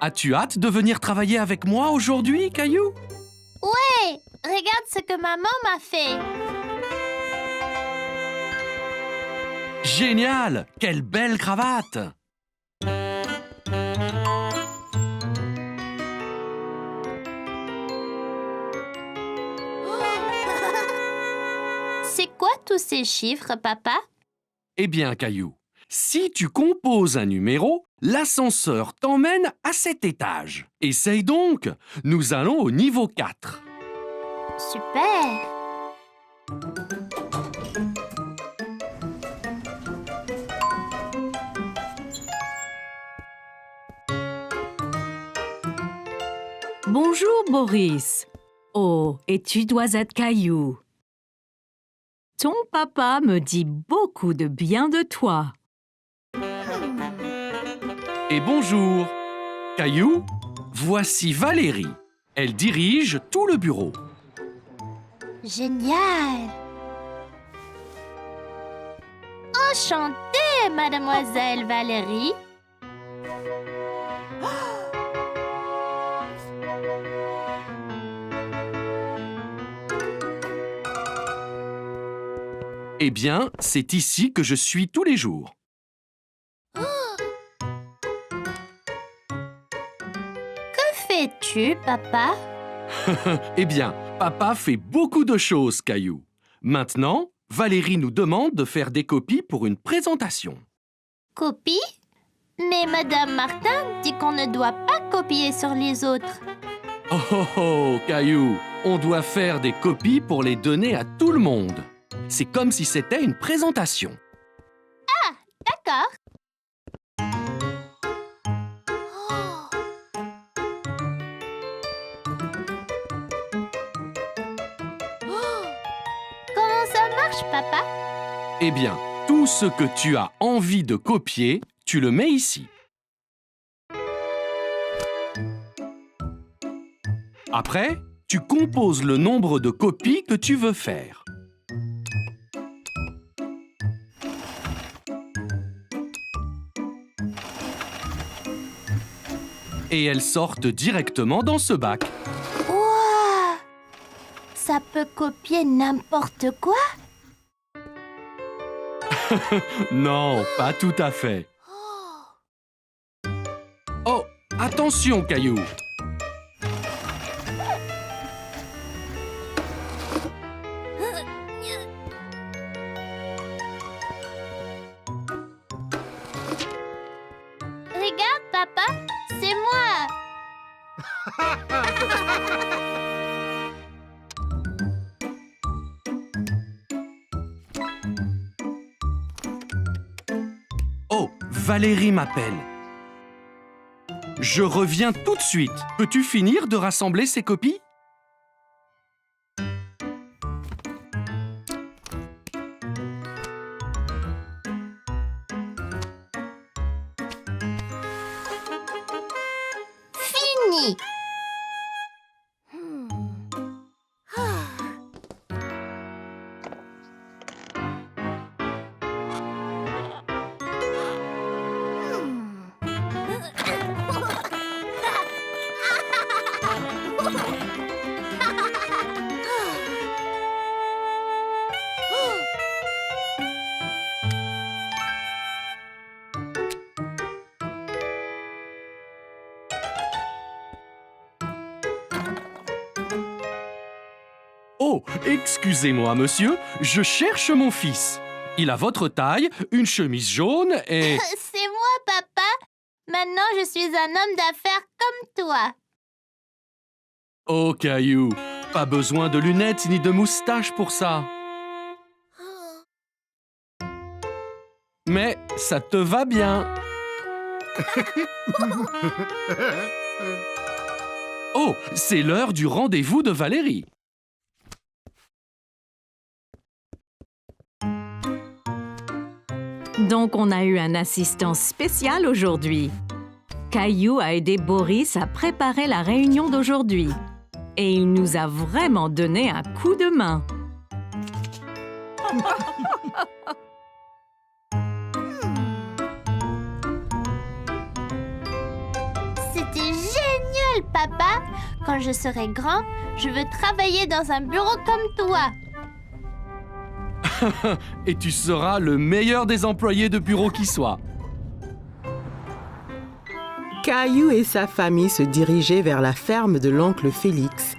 As-tu hâte de venir travailler avec moi aujourd'hui, Caillou? Ouais, regarde ce que maman m'a fait. Génial! Quelle belle cravate! C'est quoi tous ces chiffres, papa? Eh bien, Caillou, si tu composes un numéro, l'ascenseur t'emmène à cet étage. Essaye donc! Nous allons au niveau 4. Super! Bonjour, Boris. Oh, et tu dois être Caillou. Ton papa me dit beaucoup de bien de toi. Et bonjour! Caillou, voici Valérie. Elle dirige tout le bureau. Génial! Enchantée, mademoiselle Valérie. Eh bien, c'est ici que je suis tous les jours. Que fais-tu, papa? Eh bien, papa fait beaucoup de choses, Caillou. Maintenant, Valérie nous demande de faire des copies pour une présentation. Copie? Mais madame Martin dit qu'on ne doit pas copier sur les autres. Oh oh oh, Caillou, on doit faire des copies pour les donner à tout le monde. C'est comme si c'était une présentation. D'accord. Comment ça marche, papa? Eh bien, tout ce que tu as envie de copier, tu le mets ici. Après, tu composes le nombre de copies que tu veux faire. Et elles sortent directement dans ce bac. Ouah! Ça peut copier n'importe quoi? Non, pas tout à fait. Oh, attention, Caillou! Regarde, papa, c'est moi. Oh, Valérie m'appelle. Je reviens tout de suite. Peux-tu finir de rassembler ces copies? Fini. Oh, excusez-moi, monsieur, je cherche mon fils. Il a votre taille, une chemise jaune et... C'est moi, papa. Maintenant, je suis un homme d'affaires comme toi. Oh, Caillou, pas besoin de lunettes ni de moustache pour ça. Mais ça te va bien. Oh, c'est l'heure du rendez-vous de Valérie. Donc, on a eu un assistant spécial aujourd'hui. Caillou a aidé Boris à préparer la réunion d'aujourd'hui. Et il nous a vraiment donné un coup de main. rappelle, papa, quand je serai grand, je veux travailler dans un bureau comme toi. Et tu seras le meilleur des employés de bureau qui soit. Caillou et sa famille se dirigeaient vers la ferme de l'oncle Félix.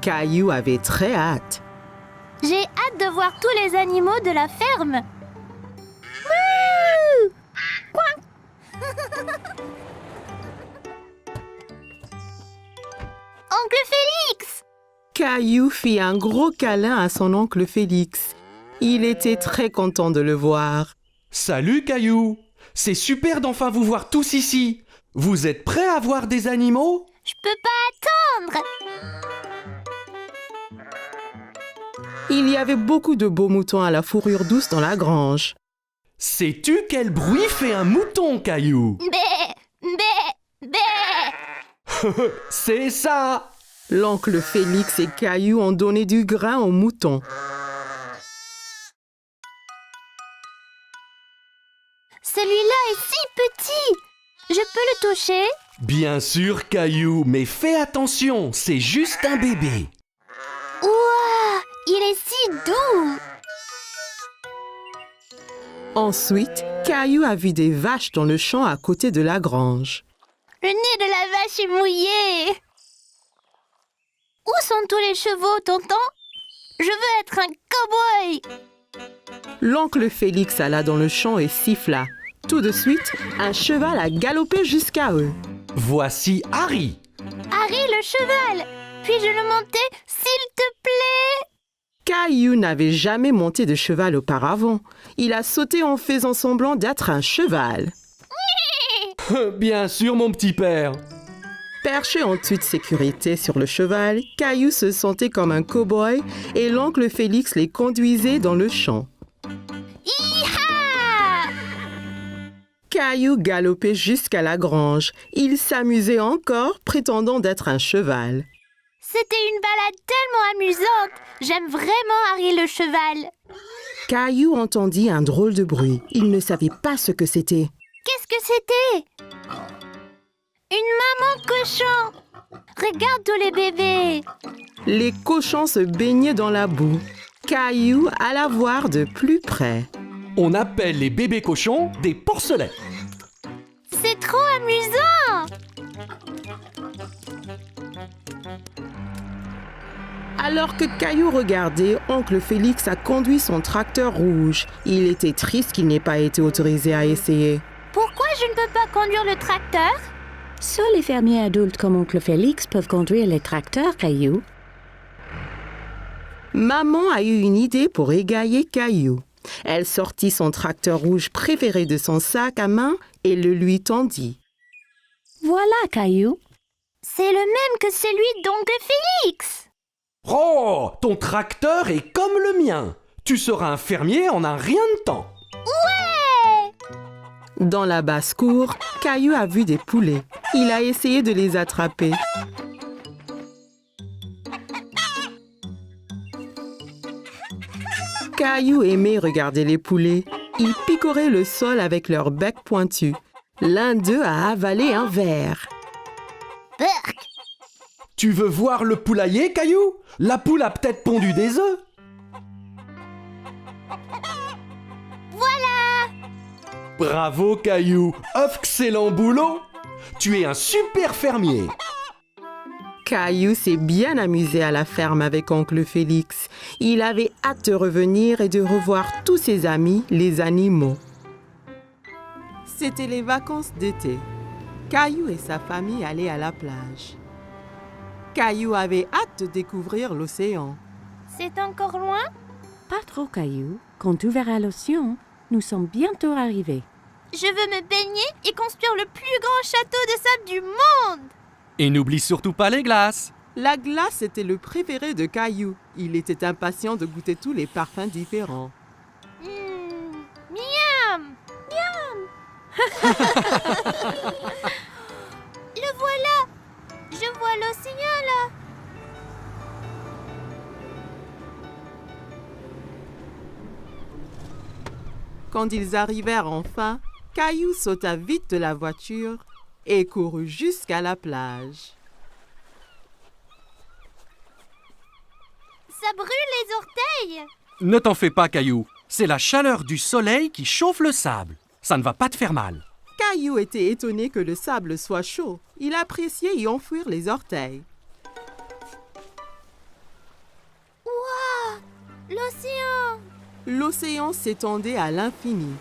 Caillou avait très hâte. J'ai hâte de voir tous les animaux de la ferme. Wouh! Oncle Félix! Caillou fit un gros câlin à son oncle Félix. Il était très content de le voir. Salut Caillou! C'est super d'enfin vous voir tous ici. Vous êtes prêts à voir des animaux? Je peux pas attendre! Il y avait beaucoup de beaux moutons à la fourrure douce dans la grange. Sais-tu quel bruit fait un mouton, Caillou? Bé! Bé! Bé! C'est ça! L'oncle Félix et Caillou ont donné du grain aux moutons. Celui-là est si petit! Je peux le toucher? Bien sûr, Caillou, mais fais attention, c'est juste un bébé. Ouah! Il est si doux! Ensuite, Caillou a vu des vaches dans le champ à côté de la grange. Le nez de la vache est mouillé! Où sont tous les chevaux, tonton? Je veux être un cow-boy! L'oncle Félix alla dans le champ et siffla. Tout de suite, un cheval a galopé jusqu'à eux. Voici Harry. Harry, le cheval! Puis-je le monter, s'il te plaît? Caillou n'avait jamais monté de cheval auparavant. Il a sauté en faisant semblant d'être un cheval. Bien sûr, mon petit père. Perché en toute sécurité sur le cheval, Caillou se sentait comme un cow-boy et l'oncle Félix les conduisait dans le champ. Hi-ha! Caillou galopait jusqu'à la grange. Il s'amusait encore, prétendant d'être un cheval. C'était une balade tellement amusante! J'aime vraiment Harry le cheval! Caillou entendit un drôle de bruit. Il ne savait pas ce que c'était. Qu'est-ce que c'était? Une maman cochon! Regarde tous les bébés! Les cochons se baignaient dans la boue. Caillou alla voir de plus près. On appelle les bébés cochons des porcelets. C'est trop amusant! Alors que Caillou regardait, oncle Félix a conduit son tracteur rouge. Il était triste qu'il n'ait pas été autorisé à essayer. Pourquoi je ne peux pas conduire le tracteur? Seuls les fermiers adultes comme oncle Félix peuvent conduire les tracteurs, Caillou. Maman a eu une idée pour égayer Caillou. Elle sortit son tracteur rouge préféré de son sac à main et le lui tendit. Voilà, Caillou. C'est le même que celui d'oncle Félix! Oh, ton tracteur est comme le mien. Tu seras un fermier en un rien de temps. Ouais! Dans la basse-cour, Caillou a vu des poulets. Il a essayé de les attraper. Caillou aimait regarder les poulets. Ils picoraient le sol avec leur bec pointu. L'un d'eux a avalé un verre. Burk! Tu veux voir le poulailler, Caillou? La poule a peut-être pondu des œufs. Voilà! Bravo, Caillou. Excellent boulot. Tu es un super fermier. Caillou s'est bien amusé à la ferme avec oncle Félix. Il avait hâte de revenir et de revoir tous ses amis, les animaux. C'était les vacances d'été. Caillou et sa famille allaient à la plage. Caillou avait hâte de découvrir l'océan. C'est encore loin? Pas trop, Caillou. Quand tu verras l'océan, nous sommes bientôt arrivés. Je veux me baigner et construire le plus grand château de sable du monde! Et n'oublie surtout pas les glaces. La glace était le préféré de Caillou. Il était impatient de goûter tous les parfums différents. Miam! Miam! Le voilà! Je vois l'océan là! Quand ils arrivèrent enfin, Caillou sauta vite de la voiture et courut jusqu'à la plage. Ça brûle les orteils. Ne t'en fais pas, Caillou. C'est la chaleur du soleil qui chauffe le sable. Ça ne va pas te faire mal. Caillou était étonné que le sable soit chaud. Il appréciait y enfouir les orteils. Waouh! L'océan! L'océan s'étendait à l'infini.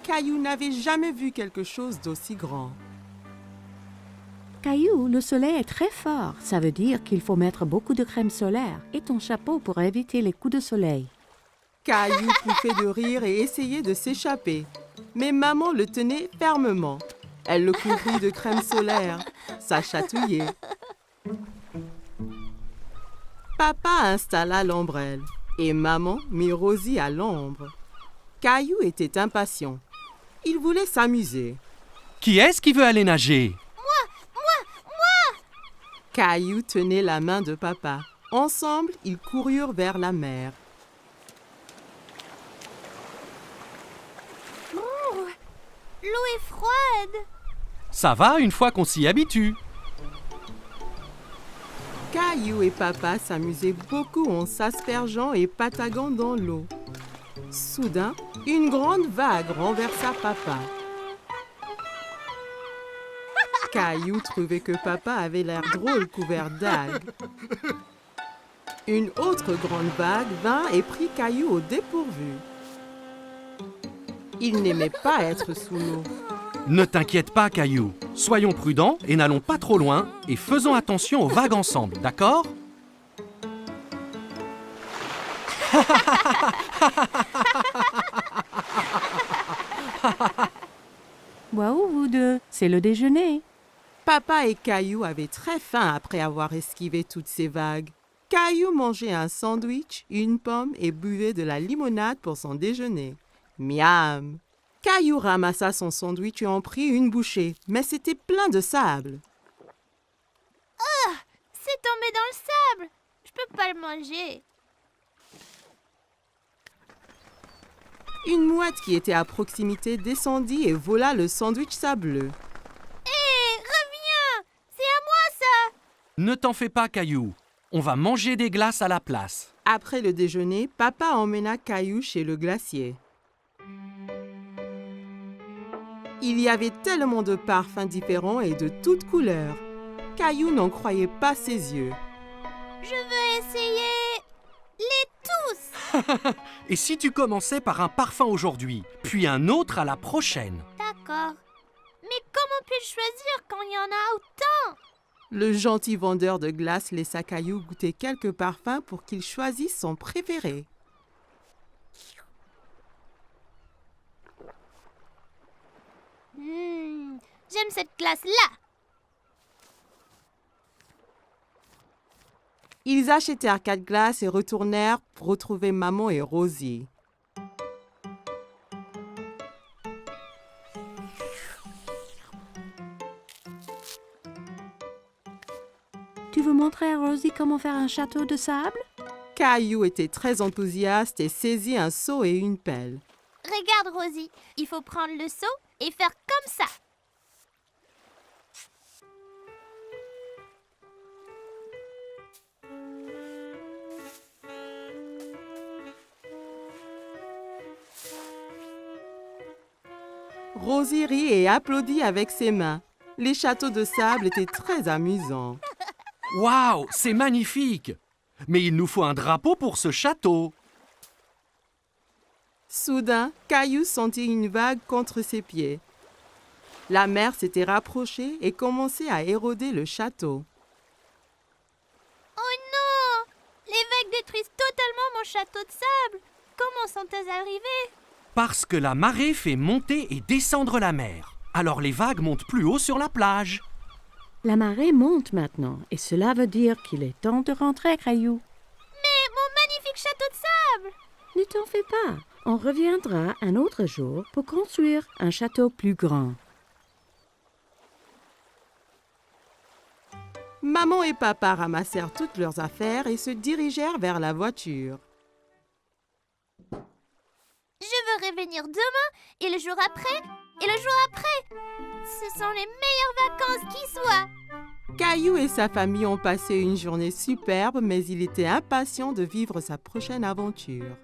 Caillou n'avait jamais vu quelque chose d'aussi grand. Caillou, le soleil est très fort. Ça veut dire qu'il faut mettre beaucoup de crème solaire et ton chapeau pour éviter les coups de soleil. Caillou pouffait de rire et essayait de s'échapper. Mais maman le tenait fermement. Elle le couvrit de crème solaire. Ça chatouillait. Papa installa l'ombrelle et maman mit Rosie à l'ombre. Caillou était impatient. Il voulait s'amuser. Qui est-ce qui veut aller nager? Caillou tenait la main de papa. Ensemble, ils coururent vers la mer. L'eau est froide. Ça va une fois qu'on s'y habitue. Caillou et papa s'amusaient beaucoup en s'aspergeant et pataguant dans l'eau. Soudain, une grande vague renversa papa. Caillou trouvait que papa avait l'air drôle couvert d'algues. Une autre grande vague vint et prit Caillou au dépourvu. Il n'aimait pas être sous l'eau. Ne t'inquiète pas, Caillou. Soyons prudents et n'allons pas trop loin et faisons attention aux vagues ensemble, d'accord? Waouh, vous deux, c'est le déjeuner. Papa et Caillou avaient très faim après avoir esquivé toutes ces vagues. Caillou mangeait un sandwich, une pomme et buvait de la limonade pour son déjeuner. Miam! Caillou ramassa son sandwich et en prit une bouchée, mais c'était plein de sable. C'est tombé dans le sable. Je peux pas le manger. Une mouette qui était à proximité descendit et vola le sandwich sableux. Hé, reviens! C'est à moi ça! Ne t'en fais pas, Caillou. On va manger des glaces à la place. Après le déjeuner, papa emmena Caillou chez le glacier. Il y avait tellement de parfums différents et de toutes couleurs. Caillou n'en croyait pas ses yeux. Je veux essayer les tous. Et si tu commençais par un parfum aujourd'hui, puis un autre à la prochaine? D'accord. Mais comment puis-je choisir quand il y en a autant? Le gentil vendeur de glace laissa Caillou goûter quelques parfums pour qu'il choisisse son préféré. J'aime cette glace-là. Ils achetèrent 4 glaces et retournèrent pour retrouver maman et Rosie. Tu veux montrer à Rosie comment faire un château de sable? Caillou était très enthousiaste et saisit un seau et une pelle. Regarde, Rosie. Il faut prendre le seau et faire comme ça. Rosie rit et applaudit avec ses mains. Les châteaux de sable étaient très amusants. Waouh, c'est magnifique! Mais il nous faut un drapeau pour ce château. Soudain, Caillou sentit une vague contre ses pieds. La mer s'était rapprochée et commençait à éroder le château. Oh non! Les vagues détruisent totalement mon château de sable. Comment sont-elles arrivées? Parce que la marée fait monter et descendre la mer. Alors les vagues montent plus haut sur la plage. La marée monte maintenant et cela veut dire qu'il est temps de rentrer, Caillou. Mais mon magnifique château de sable! Ne t'en fais pas. On reviendra un autre jour pour construire un château plus grand. Maman et papa ramassèrent toutes leurs affaires et se dirigèrent vers la voiture. Je veux revenir demain et le jour après et le jour après. Ce sont les meilleures vacances qui soient. Caillou et sa famille ont passé une journée superbe, mais il était impatient de vivre sa prochaine aventure.